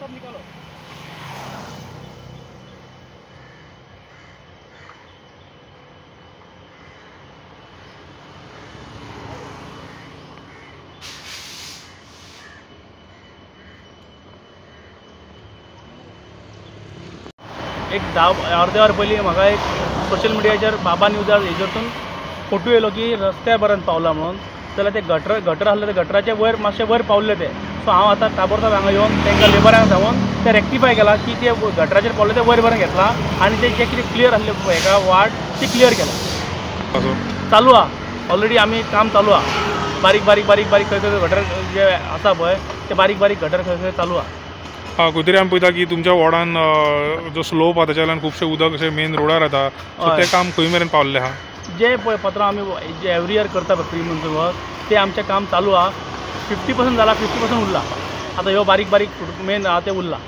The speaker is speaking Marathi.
सब निकालो। एक अर्धे वर पयलीं म्हाका एक सोशल मिडियाचेर बाबा न्यूजार हेजेरतून फोटो येयलो की रस्त्या पर्यंत पावला म्हणून। जाल्यार ते गटर आसले ते गटराचे वयर मातशे वयर पावले ते। सो हांव आतां ताबडतोब हांगा येवन तांकां लेबरांक सांगून ते रेक्टिफाय केला की ते गटराचेर पावले ते वयर पर्यंत घेतला आनी ते जे कितें क्लियर आसले हेका वाट ती क्लियर केला। चालू आहा ऑलरेडी आमी काम चालू आहा। बारीक बारीक बारीक बारीक खंय खंय गटर जे आसा पळय ते बारीक बारीक गटर खंय खंय चालू आहा। कुतरी आमी पळयता की तुमच्या वॉर्डान जो स्लोप आहा ताच्या खुबशें उदक अशें मेन रोडार येता, सो तें काम खंय मेरेन पावल्लें आहा? जे पळय पत्रां आमी जे एवरी इयर करता पळय प्री मॉन्सून वर्क ते आमचें काम चालू आहा। 50% जाला, 50% उरला। आतां ह्यो बारीक बारीक मेन आहा ते उरला।